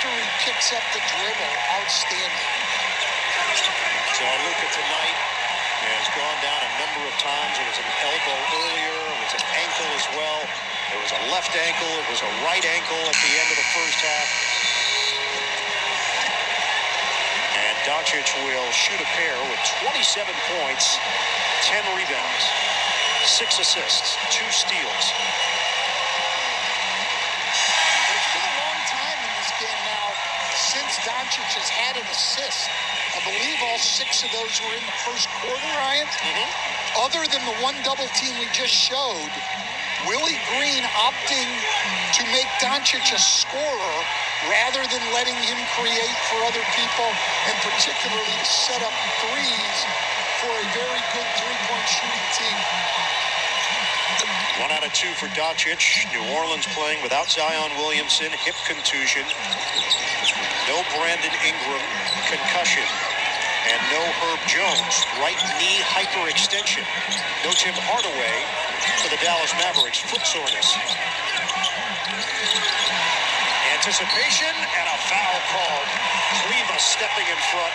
after he picks up the dribble. Outstanding. So Luka tonight has gone down a number of times. It was an elbow earlier. It was an ankle as well. It was a left ankle. It was a right ankle at the end of the first half. And Doncic will shoot a pair with 27 points, 10 rebounds, 6 assists, 2 steals. It's been a long time in this game now since Doncic has had an assist. I believe all 6 of those were in the first quarter, Ryan. Other than the one double team we just showed, Willie Green opting to make Doncic a scorer rather than letting him create for other people, and particularly to set up threes for a very good three-point shooting team. 1 out of 2 for Doncic. New Orleans playing without Zion Williamson, hip contusion. No Brandon Ingram, concussion. And no Herb Jones, right knee hyperextension. No Tim Hardaway for the Dallas Mavericks, foot soreness. Anticipation and a foul called. Kleba stepping in front,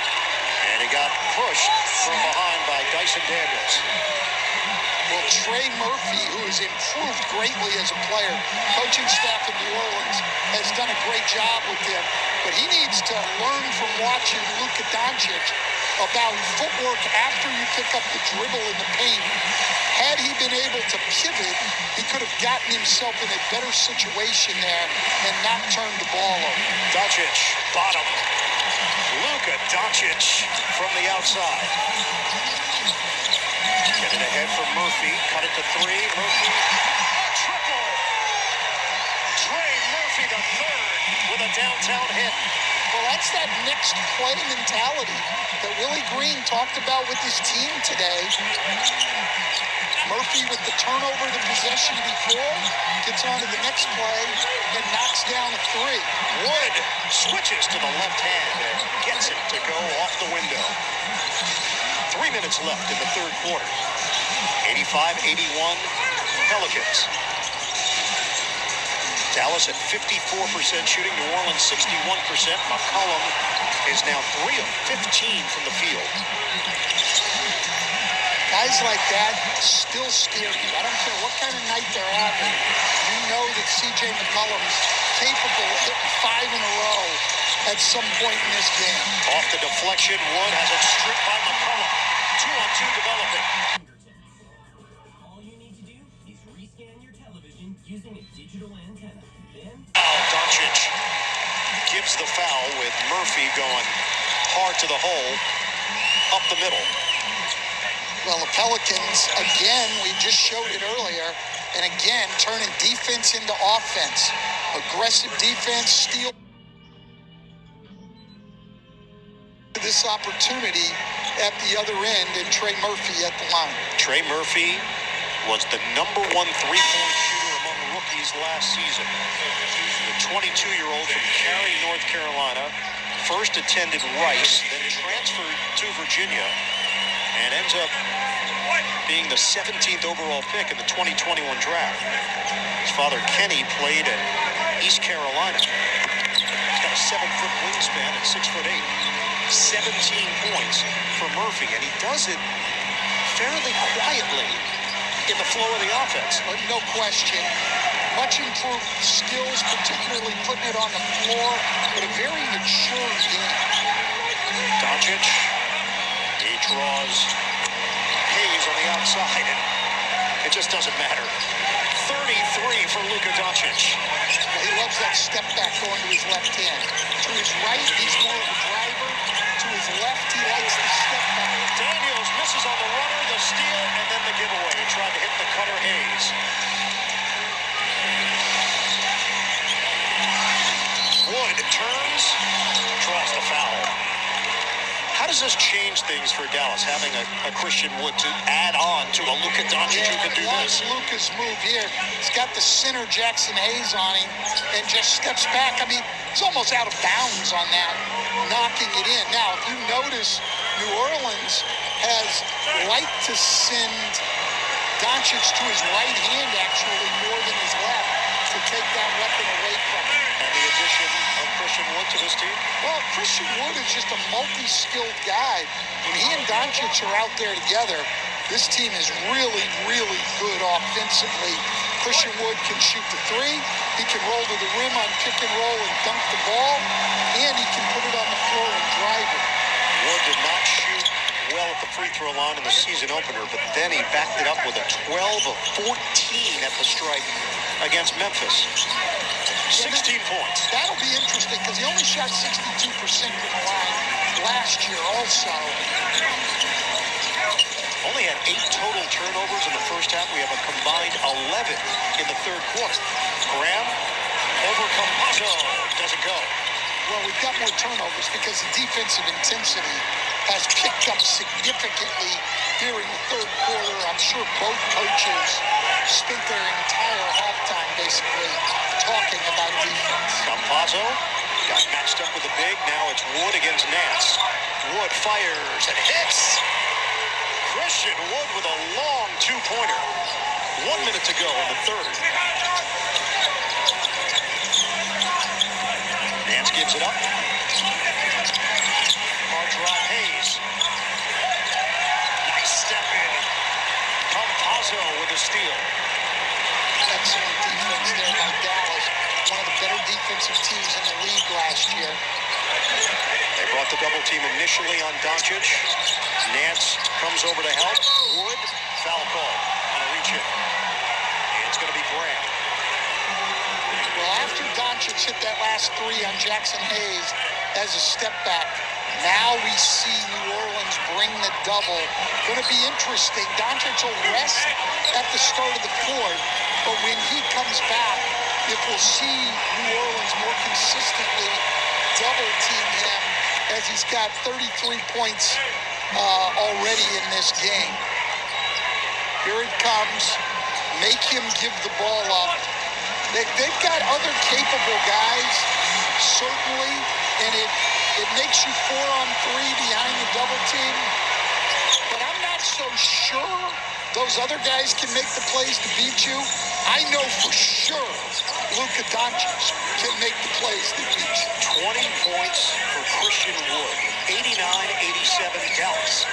and he got pushed from behind by Dyson Daniels. Well, Trey Murphy, who has improved greatly as a player, coaching staff in New Orleans has done a great job with him, but he needs to learn from watching Luka Doncic about footwork after you pick up the dribble in the paint. Had he been able to pivot, he could have gotten himself in a better situation there and not turned the ball over. Doncic, bottom. Luka Doncic from the outside. Get it ahead from Murphy. Cut it to 3. Murphy. A triple. Trey Murphy the third with a downtown hit. Well, that's that next play mentality that Willie Green talked about with his team today. Murphy with the turnover, the possession before, gets on to the next play and knocks down a 3. Wood switches to the left hand and gets it to go off the window. 3 minutes left in the third quarter. 85-81 Pelicans. Dallas at 54% shooting, New Orleans 61%. McCollum is now 3 of 15 from the field. Guys like that still scare you. I don't care what kind of night they're having. You know that C.J. McCollum's capable of hitting 5 in a row at some point in this game. Off the deflection, Wood has it stripped by McCollum. 2-on-2 developing. All you need to do is rescan your television using a digital antenna. Then Doncic gives the foul with Murphy going hard to the hole, up the middle. Well, the Pelicans, again, we just showed it earlier, and again, turning defense into offense. Aggressive defense, steal this opportunity at the other end, and Trey Murphy at the line. Trey Murphy was the number 1 3-point shooter among rookies last season. The 22-year-old from Cary, North Carolina, first attended Rice, then transferred to Virginia, and ends up being the 17th overall pick in the 2021 draft. His father, Kenny, played at East Carolina. He's got a 7-foot wingspan at 6'8". 17 points for Murphy, and he does it fairly quietly in the flow of the offense. No question. Much improved skills, particularly putting it on the floor, but a very mature game. Doncic, he draws Hayes on the outside, and it just doesn't matter. 33 for Luka Doncic. He loves that step back going to his left hand. To his right, he's more of a driver. To his left, he likes the step back. Daniels misses on the runner, the steal, and then the giveaway. He tried to hit the cutter Hayes. Wood turns, draws the foul. How does this change things for Dallas, having a Christian Wood to add on to a Luka Doncic who can do this? Luka's move here. He's got the center Jackson Hayes on him and just steps back. I mean, it's almost out of bounds on that, knocking it in. Now, if you notice, New Orleans has liked to send Doncic to his right hand, actually, more than his left. to take that weapon away from him. And the addition of Christian Wood to this team? Well, Christian Wood is just a multi-skilled guy. When he and Doncic are out there together, this team is really, really good offensively. Christian Wood can shoot the three. He can roll to the rim on pick and roll and dunk the ball. And he can put it on the floor and drive it. Wood did not shoot well at the free throw line in the season opener, but then he backed it up with a 12 of 14 at the stripe against Memphis. 16 points. That'll be interesting because he only shot 62% from the line last year also. Only had 8 total turnovers in the first half. We have a combined 11 in the third quarter. Graham over Campazzo. Doesn't go. Well, we've got more turnovers because the defensive intensity has picked up significantly during the third quarter. I'm sure both coaches spent their entire halftime basically talking about defense. Campazzo got matched up with the big. Now it's Wood against Nance. Wood fires and hits. Christian Wood with a long two-pointer. 1 minute to go in the third. Nance gives it up. Hard drive, Hayes. Nice step in. Campazzo with a steal. Excellent defense there by Dallas. One of the better defensive teams in the league last year. They brought the double team initially on Doncic. Nance comes over to help. Wood, foul call on a reach in. It's going to be Graham. Well, after Doncic hit that last three on Jackson Hayes as a step back, now we see New Orleans bring the double. Going to be interesting. Doncic will rest at the start of the fourth, but when he comes back, if we'll see New Orleans more consistently double team him as he's got 33 points already in this game. Here it comes. Make him give the ball up. They've got other capable guys, certainly, and it makes you 4-on-3 behind the double team. But I'm not so sure those other guys can make the plays to beat you. I know for sure Luka Doncic can make the plays to beat you. 20 points for Christian Wood. 89-87 Dallas.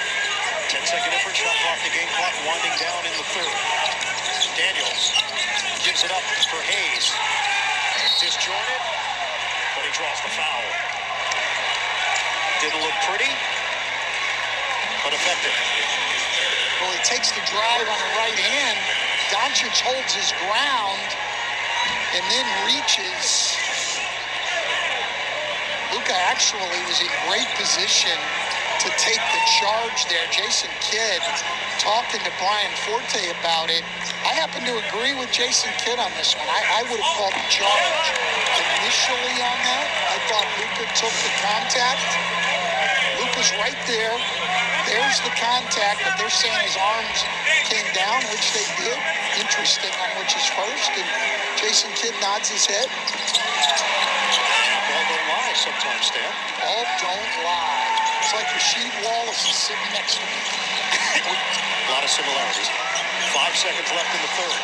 10-second difference, shot clock, the game clock winding down in the third. Daniels gives it up for Hayes. Disjointed, but he draws the foul. Didn't look pretty, but effective. Well, he takes the drive on the right hand. Doncic holds his ground and then reaches. Luka actually was in great position to take the charge there. Jason Kidd talking to Brian Forte about it. I happen to agree with Jason Kidd on this one. I would have called the charge initially on that. I thought Luka took the contact. Luka's right there. There's the contact, but they're saying his arms came down, which they did. Interesting on which is first. And Jason Kidd nods his head. Ball don't lie sometimes, Stan. Ball don't lie. It's like Rasheed Wallace is sitting next to me. A lot of similarities. 5 seconds left in the third.